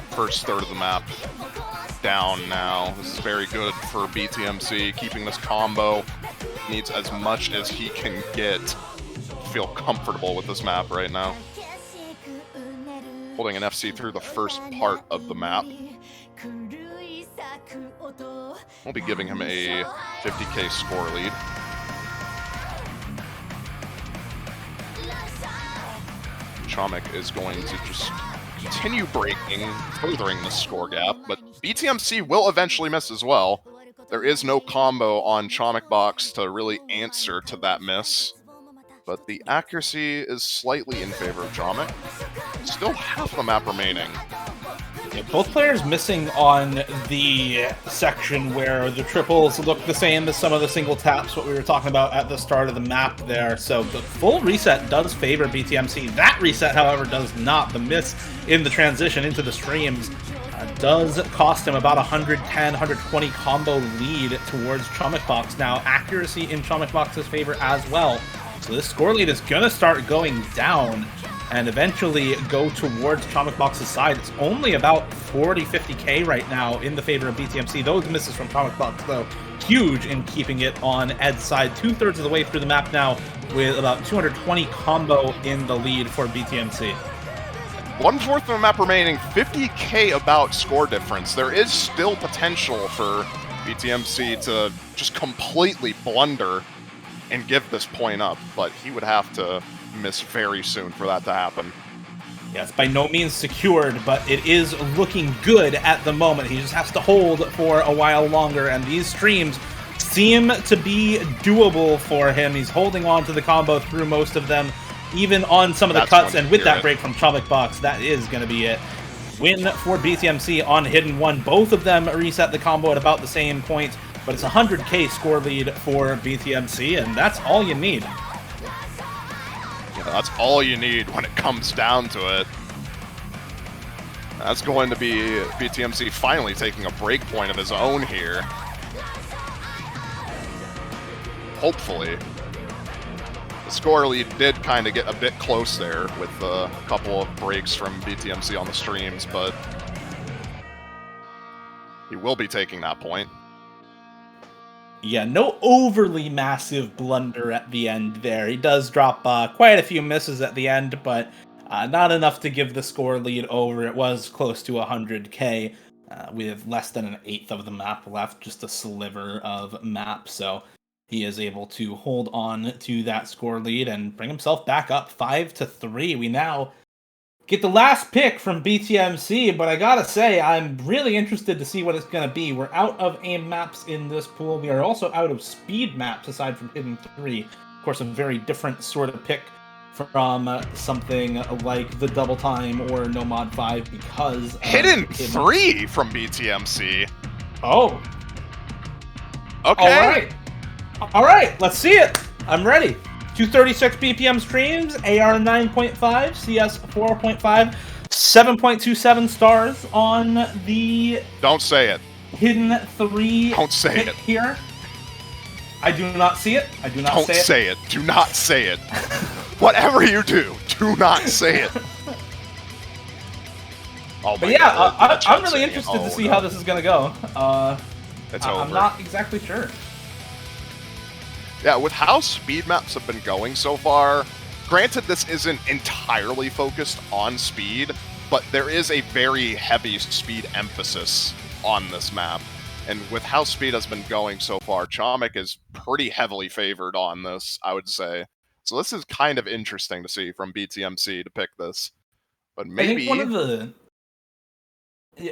first third of the map down now. This is very good for BTMC, keeping this combo. Needs as much as he can get to feel comfortable with this map right now. Holding an FC through the first part of the map. We'll be giving him a 50k score lead. Chomik is going to just continue breaking, furthering the score gap, but BTMC will eventually miss as well. There is no combo on ChomikBox to really answer to that miss, but the accuracy is slightly in favor of Chomik. Still half the map remaining. Yeah, both players missing on the section where the triples look the same as some of the single taps, what we were talking about at the start of the map there. So the full reset does favor BTMC. That reset, however, does not. The miss in the transition into the streams does cost him about 110, 120 combo lead towards ChomikBox. Now, accuracy in ChomikBox's favor as well. So this score lead is going to start going down and eventually go towards ChomikBox's side. It's only about 40, 50k right now in the favor of BTMC. Those misses from ChomikBox, though, huge in keeping it on Ed's side. 2/3 of the way through the map now, with about 220 combo in the lead for BTMC. 1/4 of the map remaining, 50k about score difference. There is still potential for BTMC to just completely blunder and give this point up, but he would have to miss very soon for that to happen. Yes, by no means secured, but it is looking good at the moment. He just has to hold for a while longer, and these streams seem to be doable for him. He's holding on to the combo through most of them, even on some of the cuts, and with that break from ChomikBox, that is going to be it. Win for BTMC on Hidden 1. Both of them reset the combo at about the same point, but it's a 100k score lead for BTMC, and that's all you need. That's all you need when it comes down to it. That's going to be BTMC finally taking a break point of his own here. Hopefully. The score lead did kind of get a bit close there with a couple of breaks from BTMC on the streams, but he will be taking that point. Yeah, no overly massive blunder at the end there. He does drop quite a few misses at the end, but not enough to give the score lead over. It was close to 100k with less than an eighth of the map left, just a sliver of map. So he is able to hold on to that score lead and bring himself back up 5-3. We now get the last pick from BTMC, but I gotta say, I'm really interested to see what it's gonna be. We're out of aim maps in this pool. We are also out of speed maps, aside from Hidden 3. Of course, a very different sort of pick from something like the Double Time or No Mod 5 because Hidden 3 from BTMC. Oh. Okay. All right, let's see it. I'm ready. 236 BPM streams, AR 9.5, CS 4.5, 7.27 stars on the... Don't say it. Hidden 3 Don't say it. Here. I do not see it. I do not Don't say it. say it. Do not say it. Whatever you do not say it. Oh But my yeah, God, I'm really interested to see how this is gonna go. It's I'm over. not exactly sure. Yeah, with how speed maps have been going so far, granted this isn't entirely focused on speed, but there is a very heavy speed emphasis on this map. And with how speed has been going so far, Chomik is pretty heavily favored on this, I would say. So this is kind of interesting to see from BTMC to pick this. But maybe...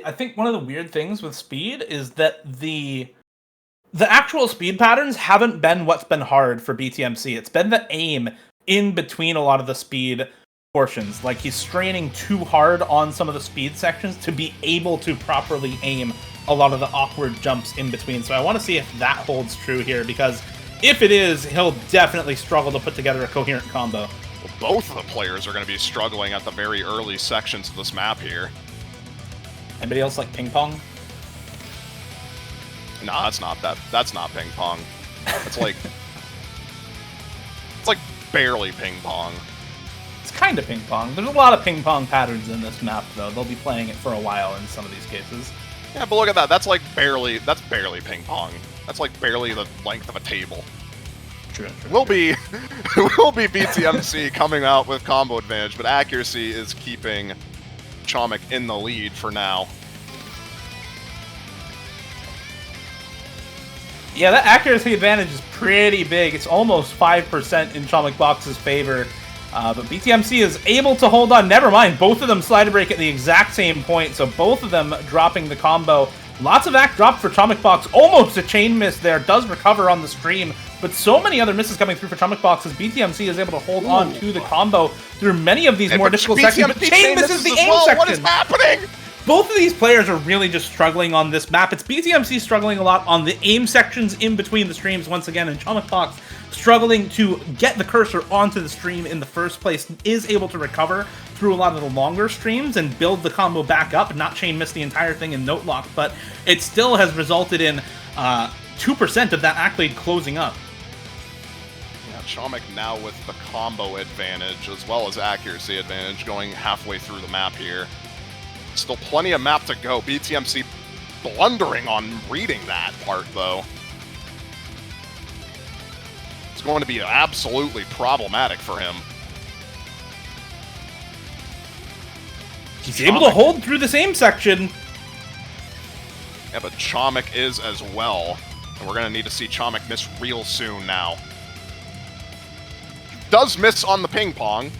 I think one of the weird things with speed is that the actual speed patterns haven't been what's been hard for BTMC. It's been the aim in between a lot of the speed portions. Like, he's straining too hard on some of the speed sections to be able to properly aim a lot of the awkward jumps in between. So I want to see if that holds true here, because if it is, he'll definitely struggle to put together a coherent combo. Well, both of the players are going to be struggling at the very early sections of this map here. Anybody else like ping pong? Nah, that's not that. That's not ping pong. It's like it's like barely ping pong. It's kind of ping pong. There's a lot of ping pong patterns in this map, though. They'll be playing it for a while in some of these cases. Yeah, but look at that. That's barely ping pong. That's like barely the length of a table. True. Will be BTMC coming out with combo advantage, but accuracy is keeping Chomik in the lead for now. Yeah, that accuracy advantage is pretty big. It's almost 5% in ChomikBox's favor. But BTMC is able to hold on. Never mind, both of them slide break at the exact same point, so both of them dropping the combo. Lots of act drop for ChomikBox. Almost a chain miss there. Does recover on the stream, but so many other misses coming through for ChomikBox as BTMC is able to hold on to the combo through many of these more difficult sections. But chain misses the aim section. What is happening? Both of these players are really just struggling on this map. It's BTMC struggling a lot on the aim sections in between the streams once again, and ChomikBox struggling to get the cursor onto the stream in the first place, is able to recover through a lot of the longer streams and build the combo back up and not chain miss the entire thing in note lock, but it still has resulted in 2% of that accolade closing up. Yeah, Chomik now with the combo advantage as well as accuracy advantage going halfway through the map here. Still plenty of map to go. BTMC blundering on reading that part, though. It's going to be absolutely problematic for him. He's able to hold through the same section. Yeah, but Chomik is as well. And we're going to need to see Chomik miss real soon now. Does miss on the ping pong.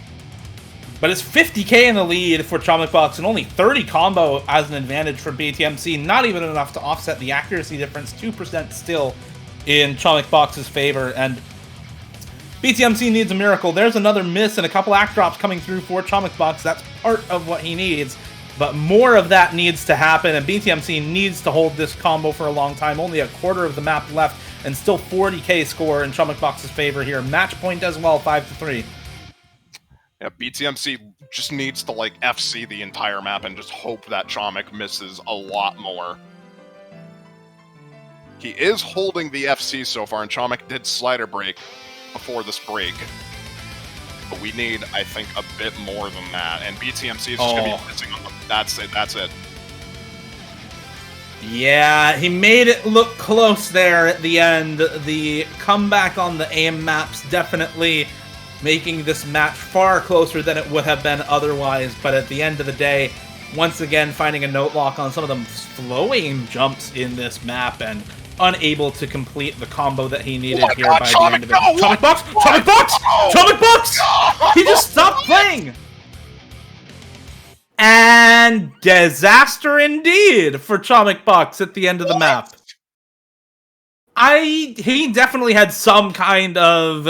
But it's 50k in the lead for ChomikBox and only 30 combo as an advantage for BTMC. Not even enough to offset the accuracy difference. 2% still in ChomikBox's favor. And BTMC needs a miracle. There's another miss and a couple act drops coming through for ChomikBox. That's part of what he needs. But more of that needs to happen, and BTMC needs to hold this combo for a long time. Only a quarter of the map left, and still 40k score in ChomikBox's favor here. Match point as well, 5-3. Yeah, BTMC just needs to, like, FC the entire map and just hope that Chomik misses a lot more. He is holding the FC so far, and Chomik did slider break before this break. But we need, I think, a bit more than that, and BTMC is just going to be missing on the... That's it. Yeah, he made it look close there at the end. The comeback on the aim maps definitely making this match far closer than it would have been otherwise, but at the end of the day, once again finding a note lock on some of the slow aim jumps in this map and unable to complete the combo that he needed by the end of it. ChomikBox! He just stopped playing! And disaster indeed for ChomikBox at the end of the map. He definitely had some kind of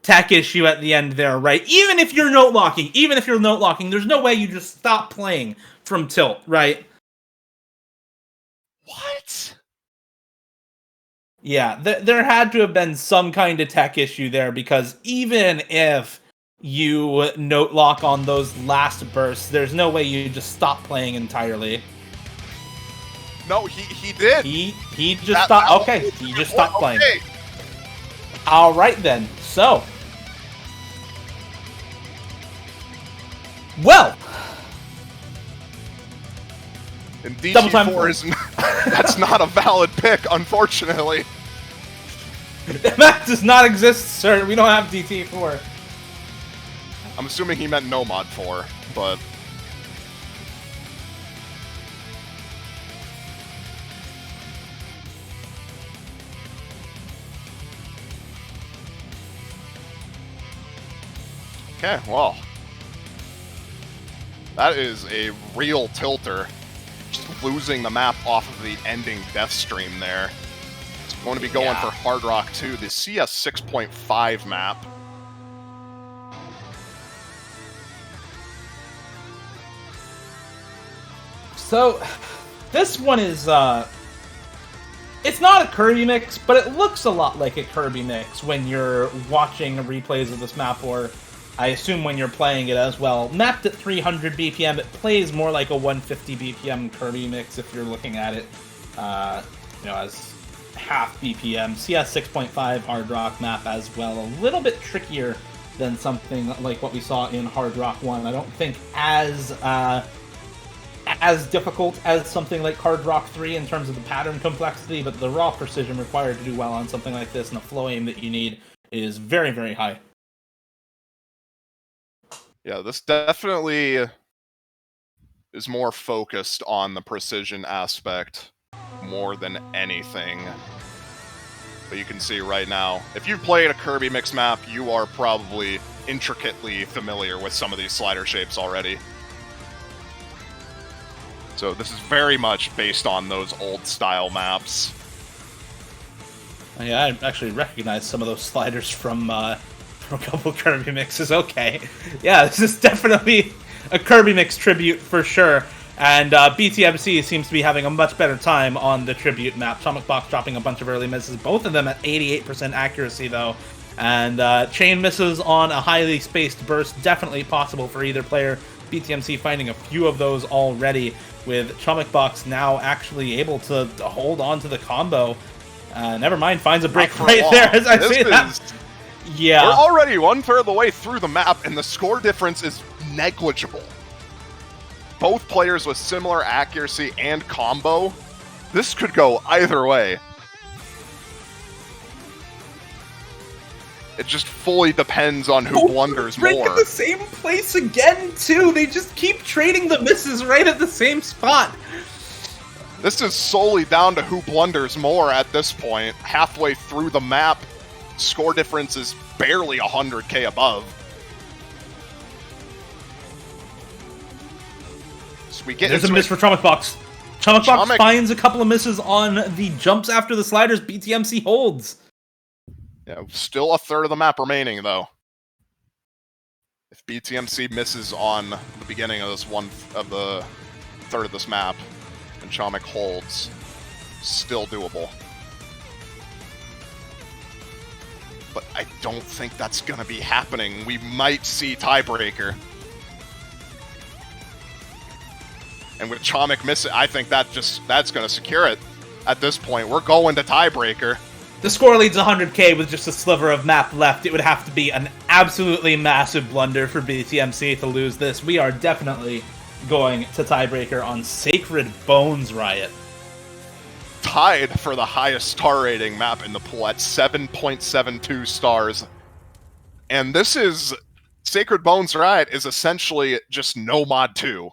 tech issue at the end there, right? Even if you're note locking, there's no way you just stop playing from tilt, right? What? Yeah, there had to have been some kind of tech issue there, because even if you note lock on those last bursts, there's no way you just stop playing entirely. No, he did. He just stopped. Okay, he just stopped playing. All right then. So Well, And Double time DT4 is that's not a valid pick, unfortunately. that does not exist, sir. We don't have DT4. I'm assuming he meant no mod 4, but okay, well, that is a real tilter. Just losing the map off of the ending death stream there. It's going to be going for Hard Rock 2, the CS 6.5 map. So, this one is, it's not a Kirby mix, but it looks a lot like a Kirby mix when you're watching replays of this map, or I assume when you're playing it as well. Mapped at 300 BPM, it plays more like a 150 BPM Kirby mix if you're looking at it, as half BPM. CS 6.5 Hard Rock map as well. A little bit trickier than something like what we saw in Hard Rock 1. I don't think as difficult as something like Hard Rock 3 in terms of the pattern complexity, but the raw precision required to do well on something like this and the flow aim that you need is very, very high. Yeah, this definitely is more focused on the precision aspect more than anything. But you can see right now, if you've played a Kirby mix map, you are probably intricately familiar with some of these slider shapes already. So this is very much based on those old style maps. Yeah, I actually recognize some of those sliders from a couple Kirby mixes. Okay, yeah, this is definitely a Kirby mix tribute for sure. And BTMC seems to be having a much better time on the tribute map. ChomikBox dropping a bunch of early misses, both of them at 88% accuracy though. And chain misses on a highly spaced burst, definitely possible for either player. BTMC finding a few of those already, with ChomikBox now actually able to hold on to the combo. Never mind, finds a break right there as I say that. Yeah. We're already 1/3 of the way through the map, and the score difference is negligible. Both players with similar accuracy and combo. This could go either way. It just fully depends on who blunders Break more. at the same place again, too. They just keep trading the misses right at the same spot. This is solely down to who blunders more at this point. Halfway through the map, score difference is barely 100k above. So we get There's a miss for ChomikBox. ChomikBox finds a couple of misses on the jumps after the sliders. BTMC holds. Yeah, still 1/3 of the map remaining, though. If BTMC misses on the beginning of this the third of this map, and Chomik holds, still doable. But I don't think that's going to be happening. We might see Tiebreaker. And with Chomik missing, I think that's going to secure it. At this point, we're going to Tiebreaker. The score leads 100k with just a sliver of map left. It would have to be an absolutely massive blunder for BTMC to lose this. We are definitely going to Tiebreaker on Sacred Bones Riot. Tied for the highest star rating map in the pool at 7.72 stars. And this is... Sacred Bones Riot is essentially just no mod 2.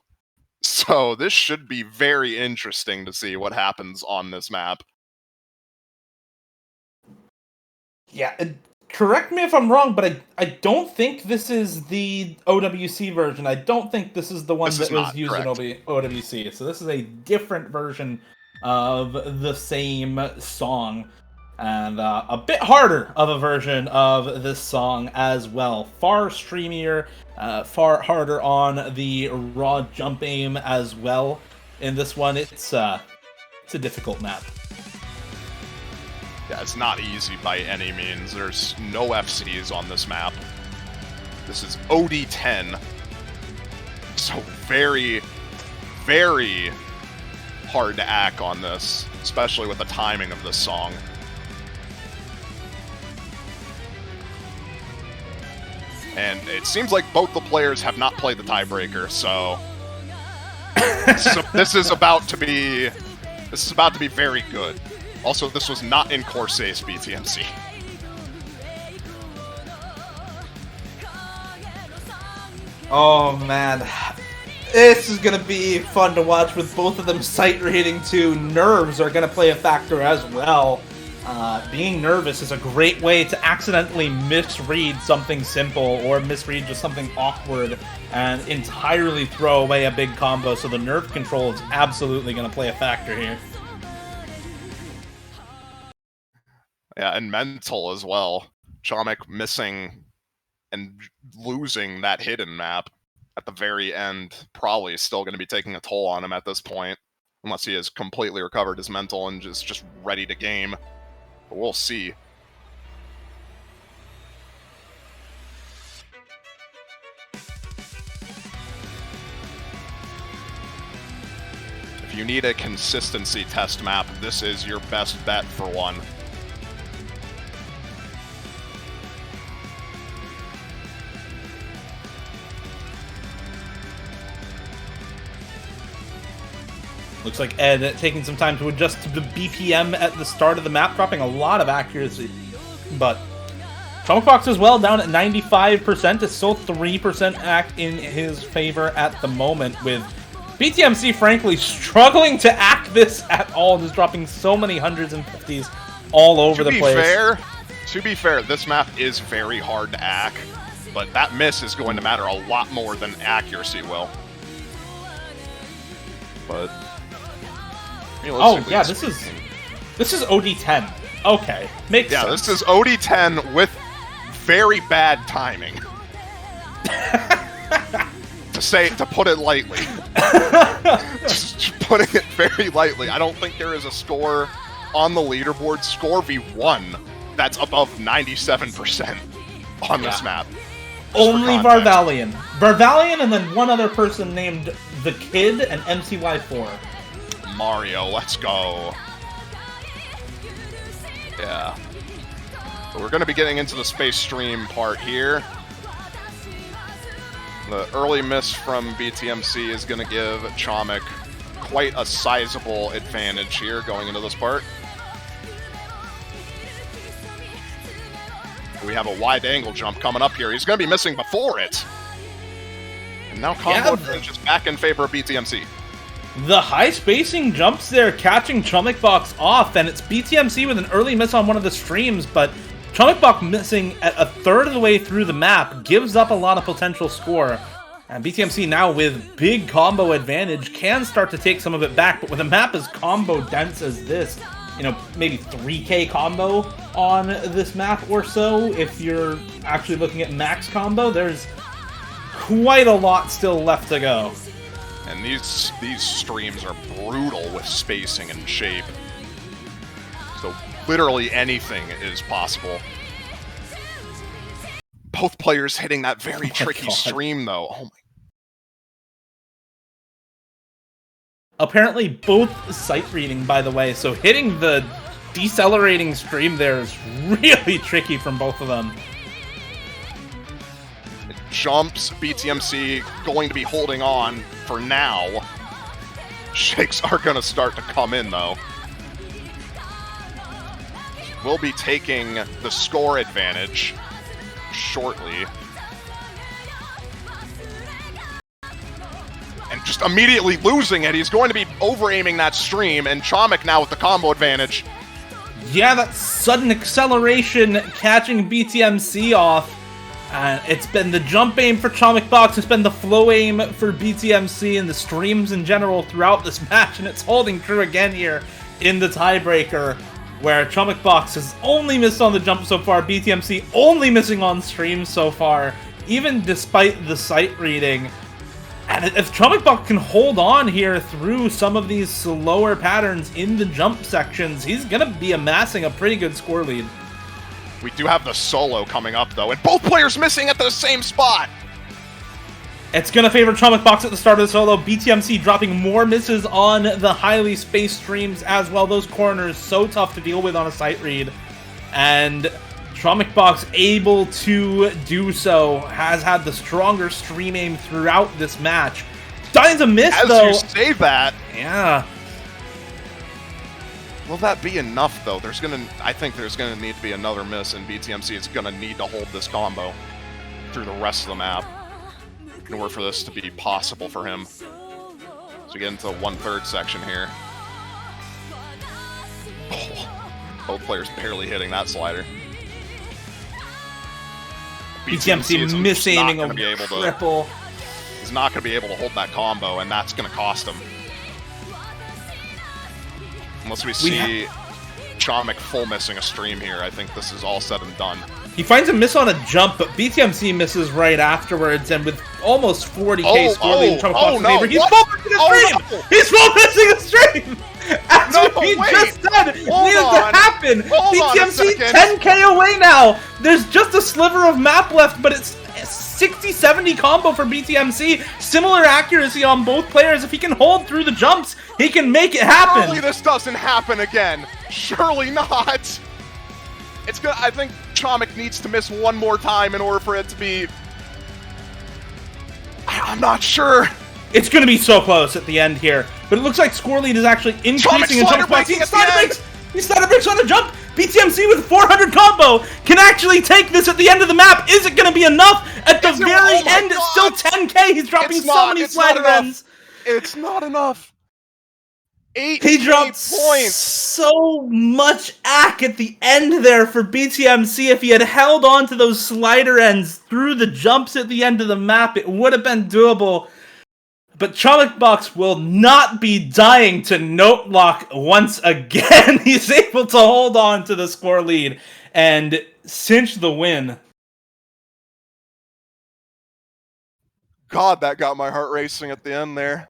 So this should be very interesting to see what happens on this map. Yeah, correct me if I'm wrong, but I don't think this is the OWC version. I don't think this is the one that was used in OWC. So this is a different version of the same song. And a bit harder of a version of this song as well. Far streamier, far harder on the raw jump aim as well. In this one, it's a difficult map. Yeah, it's not easy by any means. There's no FCs on this map. This is OD10. So very, very hard to act on this, especially with the timing of this song. And it seems like both the players have not played the tiebreaker, so this is about to be very good. Also, this was not in Corsace BTMC. Oh man, this is gonna be fun to watch with both of them sight reading too. Nerves are gonna play a factor as well. Being nervous is a great way to accidentally misread something simple or misread just something awkward and entirely throw away a big combo, so the nerve control is absolutely gonna play a factor here. Yeah, and mental as well. Chomik missing and losing that hidden map at the very end probably is still going to be taking a toll on him at this point, unless he has completely recovered his mental and is just ready to game. But we'll see. If you need a consistency test map, this is your best bet for one. Looks like Ed taking some time to adjust to the BPM at the start of the map, dropping a lot of accuracy. But ChomikBox as well, down at 95%. It's still 3% act in his favor at the moment, with BTMC frankly struggling to act this at all, just dropping so many hundreds and fifties all over the place. To be fair, this map is very hard to act, but that miss is going to matter a lot more than accuracy will. But oh yeah, this is OD10. Okay, makes sense. Yeah, this is OD10 with very bad timing. to put it lightly. Just putting it very lightly. I don't think there is a score on the leaderboard, score v1, that's above 97% on this map. Only Varvalian. Varvalian and then one other person named The Kid and MCY4. Mario, let's go. Yeah. But we're going to be getting into the space stream part here. The early miss from BTMC is going to give Chomik quite a sizable advantage here going into this part. We have a wide angle jump coming up here. He's going to be missing before it. And now combo advantage is back in favor of BTMC. The high spacing jumps there, catching ChomikBox off, and it's BTMC with an early miss on one of the streams, but ChomikBox missing at a third of the way through the map gives up a lot of potential score. And BTMC now with big combo advantage can start to take some of it back, but with a map as combo dense as this, you know, maybe 3k combo on this map or so, if you're actually looking at max combo, there's quite a lot still left to go. And these streams are brutal with spacing and shape. So literally anything is possible. Both players hitting that very tricky stream, though. Oh my. Apparently both sight reading, by the way, so hitting the decelerating stream there is really tricky from both of them. Jumps, BTMC going to be holding on for now. Shakes are going to start to come in, though. We'll be taking the score advantage shortly. And just immediately losing it. He's going to be over-aiming that stream, and Chomik now with the combo advantage. Yeah, that sudden acceleration catching BTMC off. It's been the jump aim for ChomikBox, it's been the flow aim for BTMC, and the streams in general throughout this match, and it's holding true again here in the tiebreaker, where ChomikBox has only missed on the jump so far, BTMC only missing on streams so far, even despite the sight reading. And if ChomikBox can hold on here through some of these slower patterns in the jump sections, he's going to be amassing a pretty good score lead. We do have the solo coming up, though, and both players missing at the same spot. It's going to favor ChomikBox at the start of the solo. BTMC dropping more misses on the highly spaced streams as well. Those corners so tough to deal with on a sight read. And ChomikBox able to do so, has had the stronger stream aim throughout this match. Dying's a miss, As though. you say that, Yeah. will that be enough, though? I think there's gonna need to be another miss, and BTMC is gonna need to hold this combo through the rest of the map in order for this to be possible for him. So we get into the 1/3 section here. Oh, both players barely hitting that slider. BTMC is misaiming not a gonna be able to- triple. He's not going to be able to hold that combo, and that's going to cost him. Unless we see Chomik full missing a stream here, I think this is all said and done. He finds a miss on a jump, but BTMC misses right afterwards, and with almost 40k score lead in ChomikBox's favor, he's full missing a stream! No. He's full missing a stream! As we just said, it needed to happen! BTMC 10k away now! There's just a sliver of map left, but it's 60-70 combo for BTMC. Similar accuracy on both players. If he can hold through the jumps, he can make it happen. Surely this doesn't happen again. Surely not. It's gonna. I think Chomik needs to miss one more time in order for it to be. I'm not sure. It's going to be so close at the end here, but it looks like score lead is actually increasing. He slider breaks on a jump. BTMC with 400 combo can actually take this at the end of the map. Is it going to be enough? At the very end, it's still 10k. He's dropping so many slider ends. It's not enough. He dropped points. So much ack at the end there for BTMC. If he had held on to those slider ends through the jumps at the end of the map, it would have been doable. But ChomikBox will not be dying to note lock once again. He's able to hold on to the score lead and cinch the win. God, that got my heart racing at the end there.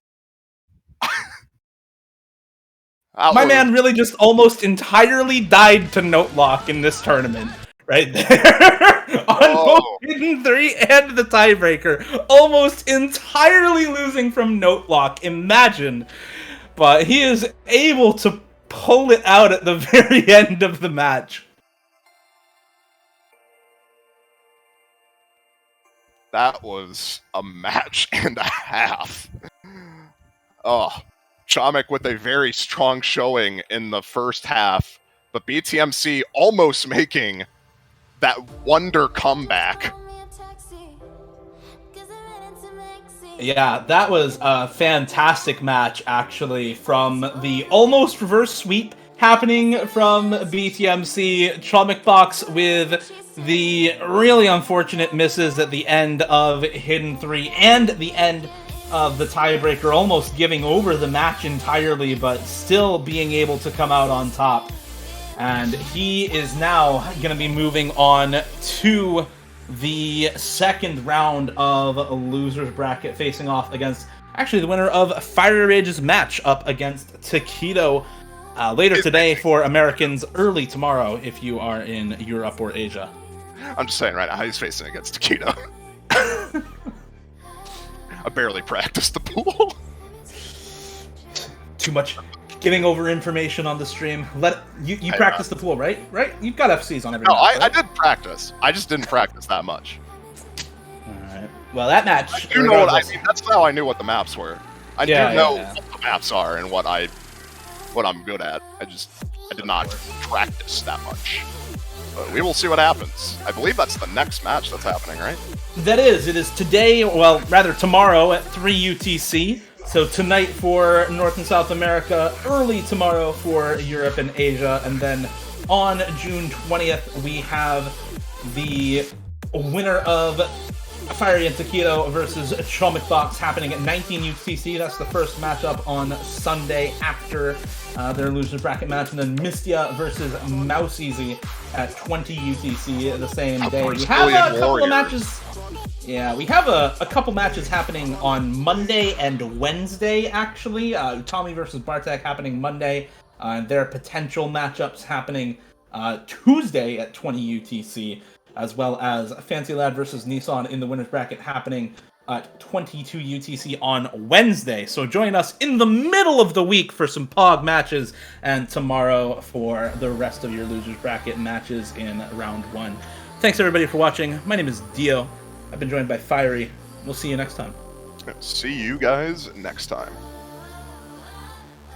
My man really just almost entirely died to note lock in this tournament. Right there. On both Hidden 3 and the tiebreaker. Almost entirely losing from note lock. Imagine. But he is able to pull it out at the very end of the match. That was a match and a half. Oh, Chomik with a very strong showing in the first half, but BTMC almost making that wonder comeback. Yeah, that was a fantastic match, actually, from the almost reverse sweep happening from BTMC, ChomikBox with the really unfortunate misses at the end of Hidden 3 and the end of the tiebreaker, almost giving over the match entirely, but still being able to come out on top. And he is now going to be moving on to the second round of a loser's bracket, facing off against actually the winner of Fire Rage's match up against Taquito later today for Americans, early tomorrow if you are in Europe or Asia. I'm just saying right now, he's facing against Taquito. I barely practiced the pool. Too much giving over information on the stream. You practice the pool, right? Right? You've got FCs on every No, match, right? I did practice. I just didn't practice that much. Alright. Well, that match... You know what I mean? That's how I knew what the maps were. I do know yeah. what the maps are and what I'm good at. I did not practice that much. But we will see what happens. I believe that's the next match that's happening, right? That is. It is today, well, rather tomorrow at 3 UTC. So tonight for North and South America, early tomorrow for Europe and Asia, and then on June 20th we have the winner of Fiery and Taquito versus ChomikBox happening at 19 UTC. That's the first matchup on Sunday after their loser's bracket match, and then Mistia versus Mouse Easy at 20 UTC the same day. We have a couple of matches. Yeah, we have a couple matches happening on Monday and Wednesday, actually. Tommy versus Bartek happening Monday. Their potential matchups happening Tuesday at 20 UTC, as well as Fancy Lad versus Nissan in the winner's bracket happening at 22 UTC on Wednesday. So join us in the middle of the week for some POG matches, and tomorrow for the rest of your losers bracket matches in round 1. Thanks everybody for watching. My name is Dio. I've been joined by Fiery. We'll see you next time. See you guys next time.